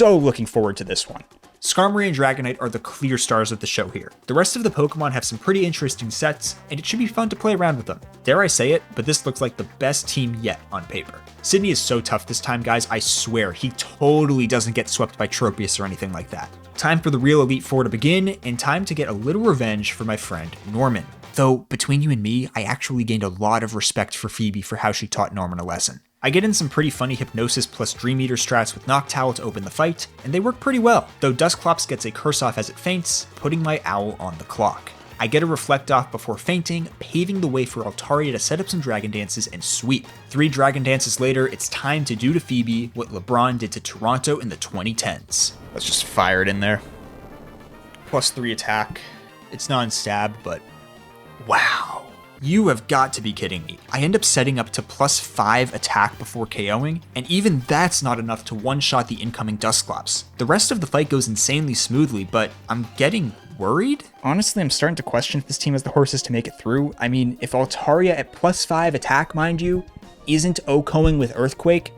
looking forward to this one. Skarmory and Dragonite are the clear stars of the show here. The rest of the Pokemon have some pretty interesting sets, and it should be fun to play around with them. Dare I say it, but this looks like the best team yet on paper. Sydney is so tough this time, guys, I swear, he totally doesn't get swept by Tropius or anything like that. Time for the real Elite Four to begin, and time to get a little revenge for my friend Norman. Though, between you and me, I actually gained a lot of respect for Phoebe for how she taught Norman a lesson. I get in some pretty funny Hypnosis plus Dream Eater strats with Noctowl to open the fight, and they work pretty well, though Dusclops gets a curse off as it faints, putting my owl on the clock. I get a Reflect off before fainting, paving the way for Altaria to set up some Dragon Dances and sweep. 3 Dragon Dances later, it's time to do to Phoebe what LeBron did to Toronto in the 2010s. Let's just fire it in there. +3 attack. It's non-stab, but wow. You have got to be kidding me. I end up setting up to +5 attack before KOing, and even that's not enough to one-shot the incoming Dusclops. The rest of the fight goes insanely smoothly, but I'm getting worried? Honestly, I'm starting to question if this team has the horses to make it through. I mean, if Altaria at +5 attack, mind you, isn't OHKOing with Earthquake,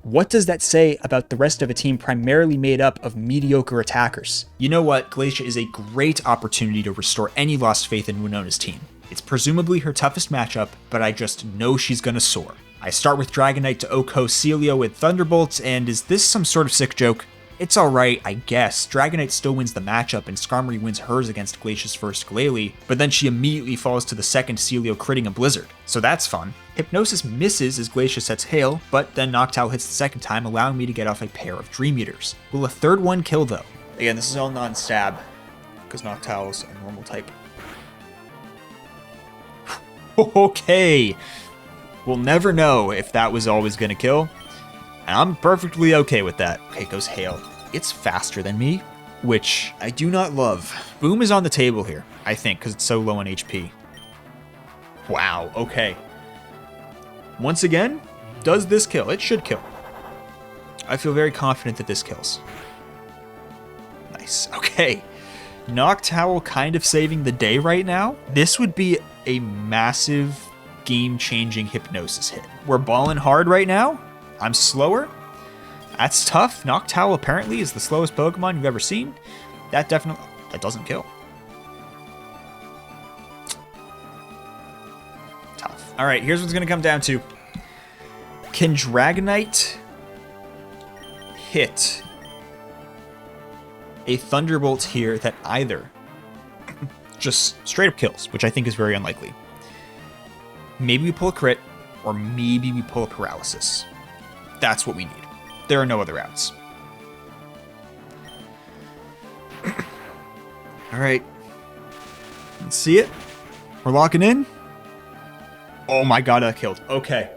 what does that say about the rest of a team primarily made up of mediocre attackers? You know what? Glacia is a great opportunity to restore any lost faith in Winona's team. It's presumably her toughest matchup, but I just know she's gonna soar. I start with Dragonite to OHKO Celio with Thunderbolts, and is this some sort of sick joke? It's alright, I guess. Dragonite still wins the matchup and Skarmory wins hers against Glacia's first Glalie, but then she immediately falls to the second Celio critting a Blizzard, so that's fun. Hypnosis misses as Glacia sets Hail, but then Noctowl hits the second time, allowing me to get off a pair of Dream Eaters. Will a third one kill though? Again, this is all non-stab, because Noctowl's a normal type. Okay, we'll never know if that was always going to kill, and I'm perfectly okay with that. Okay, goes Hail. It's faster than me, which I do not love. Boom is on the table here, I think, because it's so low on HP. Wow, okay. Once again, does this kill? It should kill. I feel very confident that this kills. Nice, okay. Noctowl kind of saving the day right now. This would be a massive game-changing Hypnosis hit. We're balling hard right now. I'm slower. That's tough. Noctowl apparently is the slowest Pokemon you've ever seen. That doesn't kill. Tough. All right, here's what's gonna come down to. Can Dragonite hit a Thunderbolt here that either just straight up kills, which I think is very unlikely. Maybe we pull a crit, or maybe we pull a paralysis. That's what we need. There are no other outs. All right. Let's see it. We're locking in. Oh my god, that killed. Okay.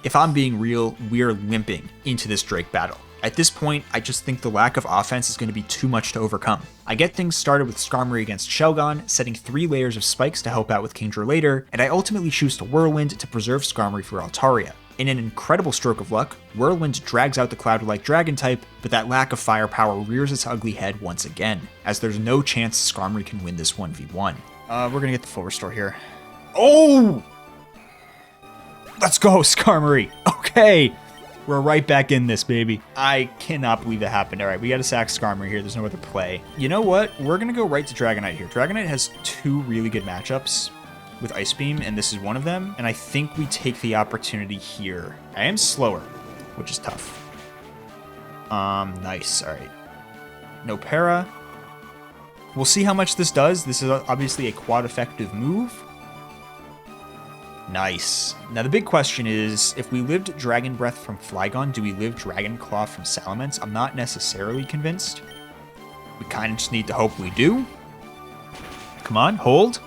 If I'm being real, we're limping into this Drake battle. At this point, I just think the lack of offense is going to be too much to overcome. I get things started with Skarmory against Shelgon, setting 3 layers of spikes to help out with Kingdra later, and I ultimately choose to Whirlwind to preserve Skarmory for Altaria. In an incredible stroke of luck, Whirlwind drags out the Cloud-like Dragon type, but that lack of firepower rears its ugly head once again, as there's no chance Skarmory can win this 1v1. We're gonna get the full restore here. Oh! Let's go, Skarmory! Okay! We're right back in this, baby. I cannot believe that happened. All right, we got to sack Skarmory here. There's no other play. You know what? We're going to go right to Dragonite here. Dragonite has 2 really good matchups with Ice Beam, and this is one of them. And I think we take the opportunity here. I am slower, which is tough. Nice. All right. No para. We'll see how much this does. This is obviously a quad effective move. Nice. Now the big question is, if we lived Dragon Breath from Flygon, do we live Dragon Claw from Salamence? I'm not necessarily convinced. We kind of just need to hope we do. Come on, hold.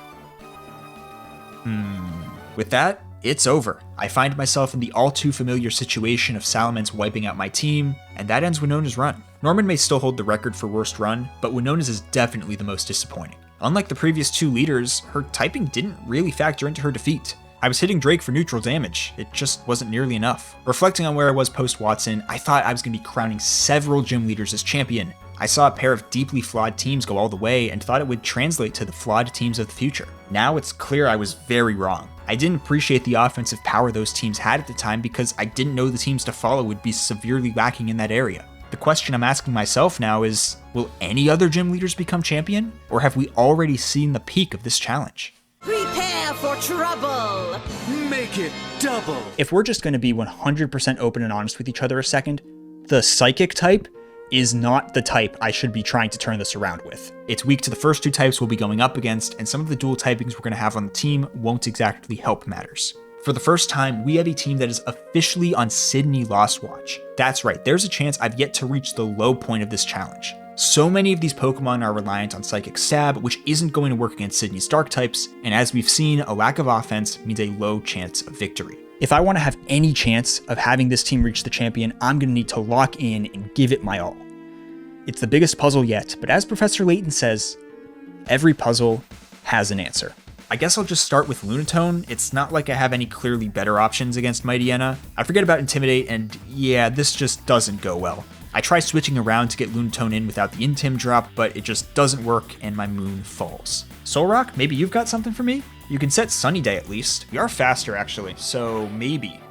With that, it's over. I find myself in the all too familiar situation of Salamence wiping out my team, and that ends Winona's run. Norman may still hold the record for worst run, but Winona's is definitely the most disappointing. Unlike the previous 2 leaders, her typing didn't really factor into her defeat. I was hitting Drake for neutral damage, it just wasn't nearly enough. Reflecting on where I was post-Watson, I thought I was going to be crowning several gym leaders as champion. I saw a pair of deeply flawed teams go all the way and thought it would translate to the flawed teams of the future. Now it's clear I was very wrong. I didn't appreciate the offensive power those teams had at the time because I didn't know the teams to follow would be severely lacking in that area. The question I'm asking myself now is, will any other gym leaders become champion? Or have we already seen the peak of this challenge? Prepare for trouble! Make it double! If we're just going to be 100% open and honest with each other a second, the Psychic type is not the type I should be trying to turn this around with. It's weak to the first 2 types we'll be going up against, and some of the dual typings we're going to have on the team won't exactly help matters. For the first time, we have a team that is officially on Sydney Lost Watch. That's right, there's a chance I've yet to reach the low point of this challenge. So many of these Pokemon are reliant on Psychic Stab, which isn't going to work against Sydney's Dark types, and as we've seen, a lack of offense means a low chance of victory. If I want to have any chance of having this team reach the champion, I'm going to need to lock in and give it my all. It's the biggest puzzle yet, but as Professor Layton says, every puzzle has an answer. I guess I'll just start with Lunatone. It's not like I have any clearly better options against Mightyena. I forget about Intimidate, and yeah, this just doesn't go well. I try switching around to get Lunatone in without the Intim drop, but it just doesn't work and my moon falls. Solrock, maybe you've got something for me? You can set Sunny Day at least. We are faster actually, so maybe.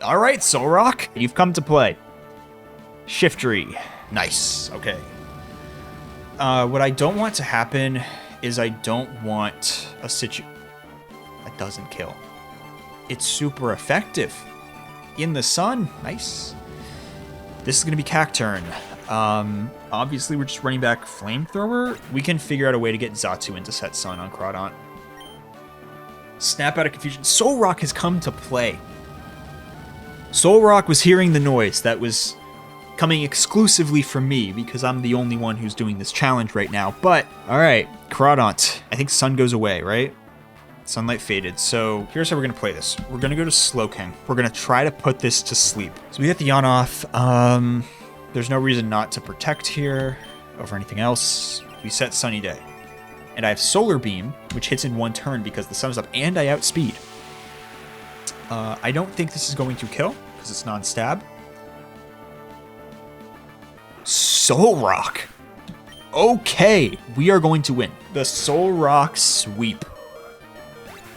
Alright, Solrock, you've come to play. Shiftry. Nice, okay. What I don't want to happen is I don't want a that doesn't kill. it's super effective. In the sun, nice. This is gonna be CAC turn. Obviously we're just running back Flamethrower. We can figure out a way to get Xatu into set Sun on Crawdaunt. Snap out of confusion. Soul Rock has come to play. Soul Rock was hearing the noise that was coming exclusively from me because I'm the only one who's doing this challenge right now. But, alright, Crawdaunt. I think Sun goes away, right? Sunlight faded. So here's how we're going to play this. We're going to go to Slowking. We're going to try to put this to sleep. So we get the yawn off. There's no reason not to protect here over anything else. We set Sunny Day. And I have Solar Beam, which hits in one turn because the sun is up and I outspeed. I don't think this is going to kill because it's non-stab. Soul Rock. Okay, we are going to win. The Soul Rock sweep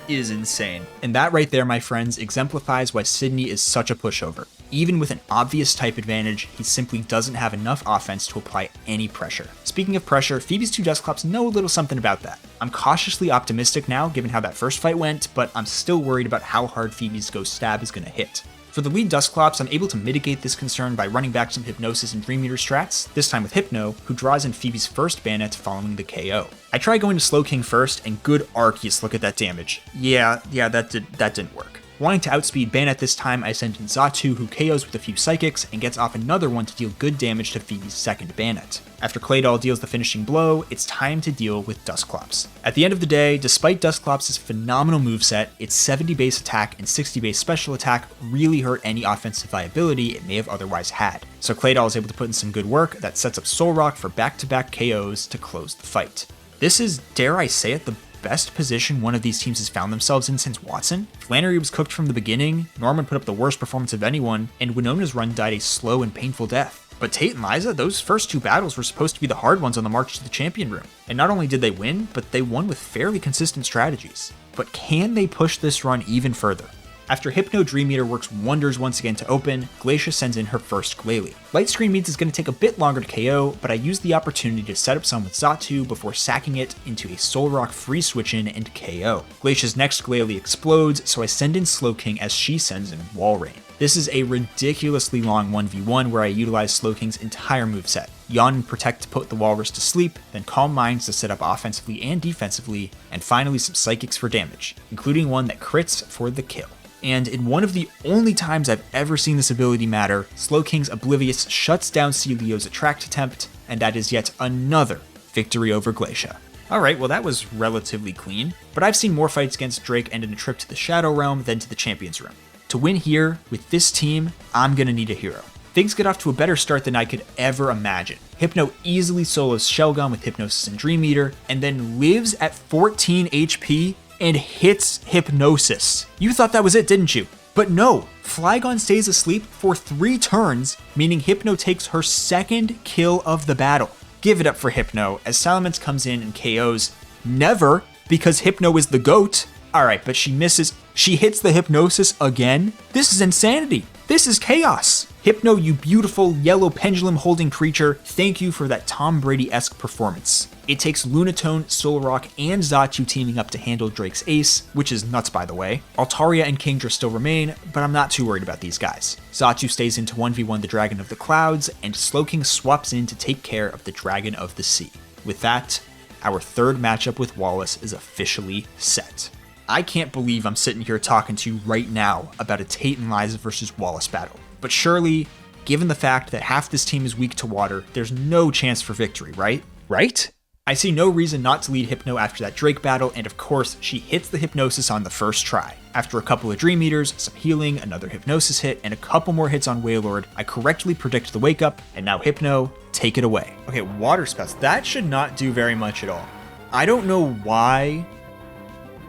is insane. And that right there, my friends, exemplifies why Sydney is such a pushover. Even with an obvious type advantage, he simply doesn't have enough offense to apply any pressure. Speaking of pressure, Phoebe's 2 Dusclops know a little something about that. I'm cautiously optimistic now, given how that first fight went, but I'm still worried about how hard Phoebe's Ghost Stab is going to hit. For the lead Dusclops, I'm able to mitigate this concern by running back some Hypnosis and Dream Eater strats, this time with Hypno, who draws in Phoebe's first Bayonet following the KO. I try going to Slowking first, and good Arceus, look at that damage. Yeah, that didn't work. Wanting to outspeed Bayonet this time, I send in Xatu, who KOs with a few Psychics, and gets off another one to deal good damage to Phoebe's second Bayonet. After Claydol deals the finishing blow, it's time to deal with Dusclops. At the end of the day, despite Dusclops' phenomenal moveset, its 70 base attack and 60 base special attack really hurt any offensive viability it may have otherwise had. So Claydol is able to put in some good work that sets up Soul Rock for back-to-back KOs to close the fight. This is, dare I say it, the best position one of these teams has found themselves in since Watson. Flannery was cooked from the beginning, Norman put up the worst performance of anyone, and Winona's run died a slow and painful death. But Tate and Liza, those first 2 battles were supposed to be the hard ones on the march to the champion room. And not only did they win, but they won with fairly consistent strategies. But can they push this run even further? After Hypno Dream Eater works wonders once again to open, Glacia sends in her first Glalie. Light Screen means it's going to take a bit longer to KO, but I use the opportunity to set up some with Xatu before sacking it into a Soul Rock free switch in and KO. Glacia's next Glalie explodes, so I send in Slowking as she sends in Wall Rain. This is a ridiculously long 1v1 where I utilize Slowking's entire moveset. Yawn and Protect to put the Walrus to sleep, then Calm Minds to set up offensively and defensively, and finally some Psychics for damage, including one that crits for the kill. And in one of the only times I've ever seen this ability matter, Slowking's Oblivious shuts down Celio's Attract attempt, and that is yet another victory over Glacia. Alright, well that was relatively clean, but I've seen more fights against Drake end in a trip to the Shadow Realm than to the Champions Room. To win here, with this team, I'm gonna need a hero. Things get off to a better start than I could ever imagine. Hypno easily solos Shelgon with Hypnosis and Dream Eater, and then lives at 14 HP and hits Hypnosis. You thought that was it, didn't you? But no, Flygon stays asleep for 3 turns, meaning Hypno takes her second kill of the battle. Give it up for Hypno, as Salamence comes in and KOs. Never, because Hypno is the GOAT. Alright, but she misses. She hits the Hypnosis again? This is insanity. This is chaos. Hypno, you beautiful yellow pendulum holding creature, thank you for that Tom Brady-esque performance. It takes Lunatone, Soul Rock, and Xatu teaming up to handle Drake's ace, which is nuts by the way. Altaria and Kingdra still remain, but I'm not too worried about these guys. Xatu stays in to 1v1 the Dragon of the Clouds, and Slowking swaps in to take care of the Dragon of the Sea. With that, our third matchup with Wallace is officially set. I can't believe I'm sitting here talking to you right now about a Tate and Liza versus Wallace battle. But surely, given the fact that half this team is weak to water, there's no chance for victory, right? Right? I see no reason not to lead Hypno after that Drake battle, and of course, she hits the Hypnosis on the first try. After a couple of Dream Eaters, some healing, another Hypnosis hit, and a couple more hits on Wailord, I correctly predict the wake up, and now Hypno, take it away. Okay, Water Spouts, that should not do very much at all. I don't know why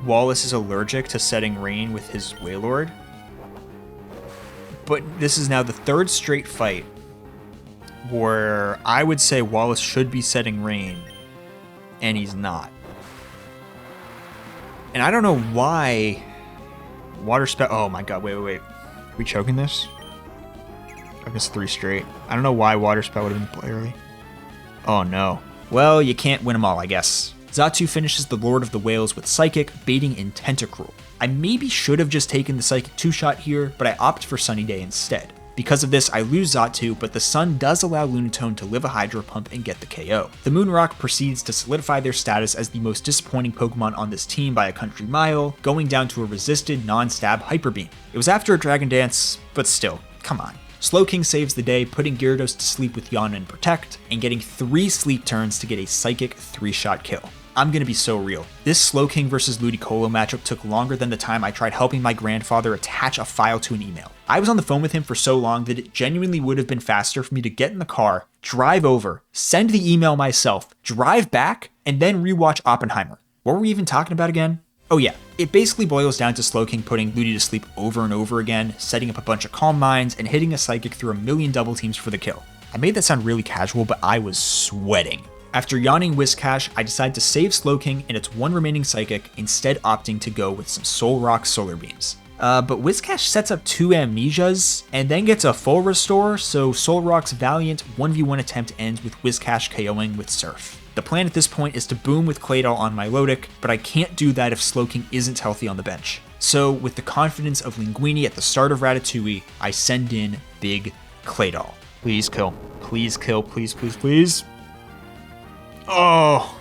Wallace is allergic to setting rain with his Wailord, but this is now the 3rd straight fight where I would say Wallace should be setting rain, and he's not. And I don't know why Water Spout. Oh my god, wait. Are we choking this? I guess 3 straight. I don't know why Water Spout would have been play early. Oh no. Well, you can't win them all, I guess. Xatu finishes the Lord of the Whales with Psychic, baiting in Tentacruel. I maybe should have just taken the Psychic 2-shot here, but I opt for Sunny Day instead. Because of this, I lose Xatu, but the Sun does allow Lunatone to live a Hydro Pump and get the KO. The Moonrock proceeds to solidify their status as the most disappointing Pokemon on this team by a country mile, going down to a resisted non-stab Hyper Beam. It was after a Dragon Dance, but still, come on. Slowking saves the day, putting Gyarados to sleep with Yana and Protect, and getting 3 sleep turns to get a Psychic 3-shot kill. I'm gonna be so real. This Slowking vs Ludicolo matchup took longer than the time I tried helping my grandfather attach a file to an email. I was on the phone with him for so long that it genuinely would have been faster for me to get in the car, drive over, send the email myself, drive back, and then rewatch Oppenheimer. What were we even talking about again? Oh yeah, it basically boils down to Slowking putting Ludi to sleep over and over again, setting up a bunch of Calm Minds, and hitting a Psychic through a million double teams for the kill. I made that sound really casual, but I was sweating. After yawning Whiscash, I decide to save Slowking and its one remaining Psychic, instead opting to go with some Soul Rock Solar Beams. But Whiscash sets up 2 Amnesias, and then gets a full restore, so Soul Rock's valiant 1v1 attempt ends with Whiscash KOing with Surf. The plan at this point is to boom with Claydol on Milotic, but I can't do that if Slowking isn't healthy on the bench. So, with the confidence of Linguini at the start of Ratatouille, I send in Big Claydol. Please kill. Please kill. Please, please, please. Oh!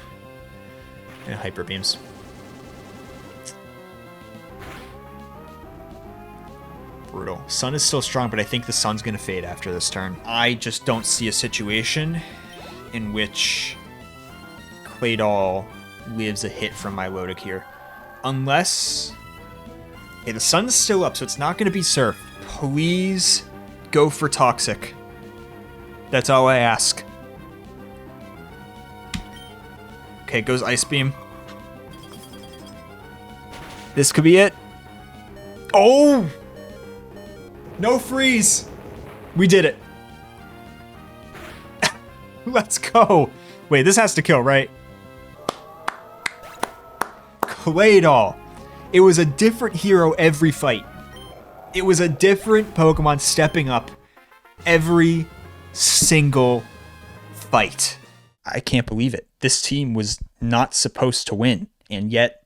And Hyper Beams. Brutal. Sun is still strong, but I think the Sun's gonna fade after this turn. I just don't see a situation in which Claydol lives a hit from Milotic here. Unless... Okay, the Sun's still up, so it's not gonna be Surf. Please go for Toxic. That's all I ask. Okay, goes Ice Beam. This could be it. Oh! No freeze! We did it. Let's go. Wait, this has to kill, right? Claydol. It was a different hero every fight. It was a different Pokemon stepping up every single fight. I can't believe it. This team was not supposed to win, and yet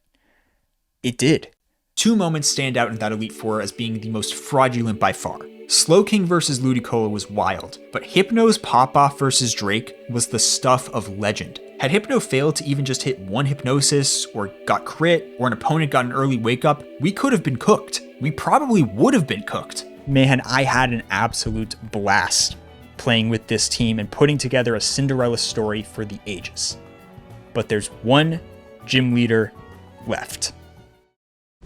it did. 2 moments stand out in that Elite Four as being the most fraudulent by far. Slowking versus Ludicolo was wild, but Hypno's pop-off versus Drake was the stuff of legend. Had Hypno failed to even just hit 1 Hypnosis, or got crit, or an opponent got an early wake-up, we could have been cooked. We probably would have been cooked. Man, I had an absolute blast playing with this team and putting together a Cinderella story for the ages. But there's one gym leader left.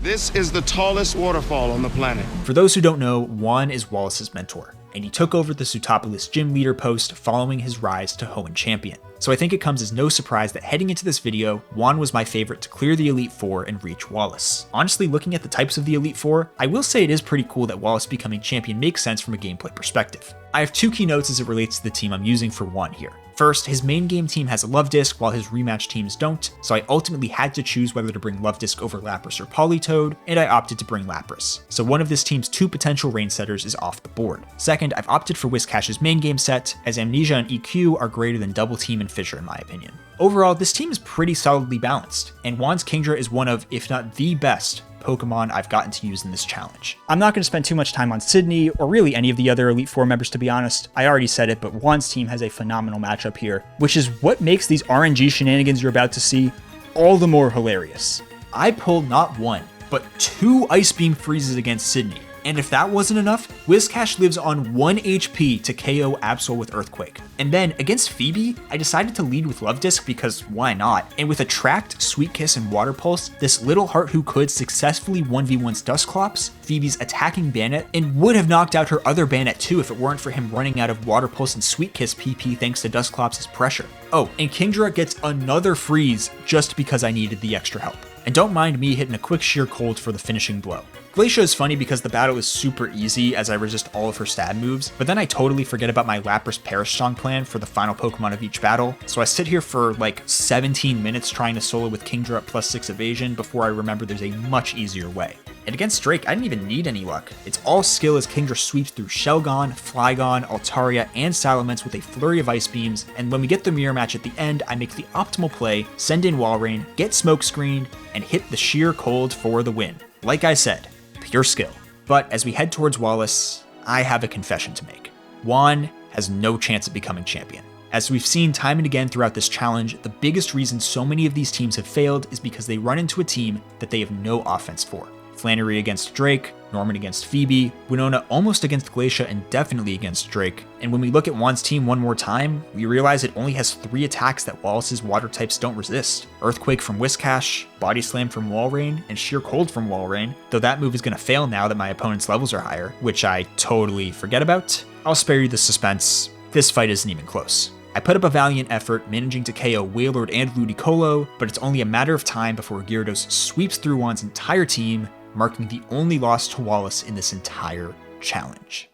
This is the tallest waterfall on the planet. For those who don't know, Juan is Wallace's mentor, and he took over the Sootopolis gym leader post following his rise to Hoenn champion. So I think it comes as no surprise that heading into this video, Juan was my favorite to clear the Elite Four and reach Wallace. Honestly, looking at the types of the Elite Four, I will say it is pretty cool that Wallace becoming champion makes sense from a gameplay perspective. I have 2 key notes as it relates to the team I'm using for Juan here. First, his main game team has a Love Disc while his rematch teams don't, so I ultimately had to choose whether to bring Love Disc over Lapras or Politoed, and I opted to bring Lapras. So one of this team's 2 potential range setters is off the board. Second, I've opted for Whiscash's main game set, as Amnesia and EQ are greater than Double Team and Fissure in my opinion. Overall, this team is pretty solidly balanced, and Juan's Kingdra is one of, if not the best, Pokemon I've gotten to use in this challenge. I'm not going to spend too much time on Sydney, or really any of the other Elite Four members to be honest. I already said it, but Juan's team has a phenomenal matchup here, which is what makes these RNG shenanigans you're about to see all the more hilarious. I pulled not 1, but 2 Ice Beam freezes against Sydney. And if that wasn't enough, Whiscash lives on 1 HP to KO Absol with Earthquake. And then, against Phoebe, I decided to lead with Love Disc because why not? And with Attract, Sweet Kiss, and Water Pulse, this little heart who could successfully 1v1's Dusclops, Phoebe's attacking Banette, and would have knocked out her other Banette too if it weren't for him running out of Water Pulse and Sweet Kiss PP thanks to Dusclops' pressure. Oh, and Kingdra gets another freeze just because I needed the extra help. And don't mind me hitting a quick Sheer Cold for the finishing blow. Glacia is funny because the battle is super easy as I resist all of her stab moves, but then I totally forget about my Lapras Perish Song plan for the final Pokemon of each battle, so I sit here for like 17 minutes trying to solo with Kingdra at +6 evasion before I remember there's a much easier way. And against Drake, I didn't even need any luck. It's all skill as Kingdra sweeps through Shelgon, Flygon, Altaria, and Salamence with a flurry of Ice Beams, and when we get the mirror match at the end, I make the optimal play, send in Wall Rain, get smoke screened, and hit the sheer cold for the win. Like I said, pure skill. But as we head towards Wallace, I have a confession to make. Juan has no chance of becoming champion. As we've seen time and again throughout this challenge, the biggest reason so many of these teams have failed is because they run into a team that they have no offense for. Flannery against Drake, Norman against Phoebe, Winona almost against Glacia, and definitely against Drake. And when we look at Juan's team one more time, we realize it only has 3 attacks that Wallace's water types don't resist. Earthquake from Whiscash, Body Slam from Walrein, and Sheer Cold from Walrein, though that move is going to fail now that my opponent's levels are higher, which I totally forget about. I'll spare you the suspense, this fight isn't even close. I put up a valiant effort, managing to KO Wailord and Ludicolo, but it's only a matter of time before Gyarados sweeps through Juan's entire team, marking the only loss to Wallace in this entire challenge.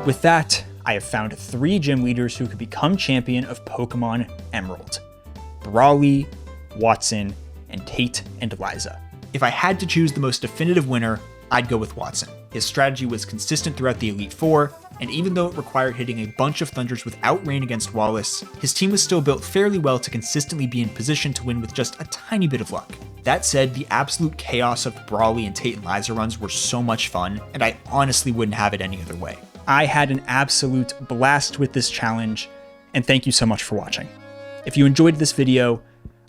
With that, I have found 3 gym leaders who could become champion of Pokémon Emerald: Brawly, Watson, and Tate and Liza. If I had to choose the most definitive winner, I'd go with Watson. His strategy was consistent throughout the Elite Four, and even though it required hitting a bunch of Thunders without rain against Wallace, his team was still built fairly well to consistently be in position to win with just a tiny bit of luck. That said, the absolute chaos of the Brawly and Tate and Liza runs were so much fun, and I honestly wouldn't have it any other way. I had an absolute blast with this challenge, and thank you so much for watching. If you enjoyed this video,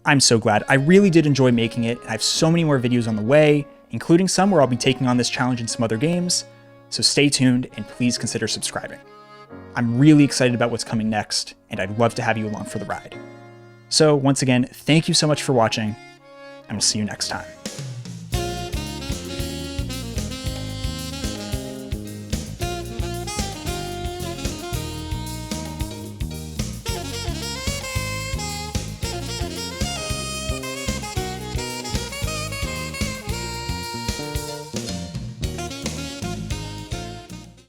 I'm so glad. I really did enjoy making it. I have so many more videos on the way, including some where I'll be taking on this challenge in some other games, so stay tuned and please consider subscribing. I'm really excited about what's coming next, and I'd love to have you along for the ride. So once again, thank you so much for watching, and we'll see you next time.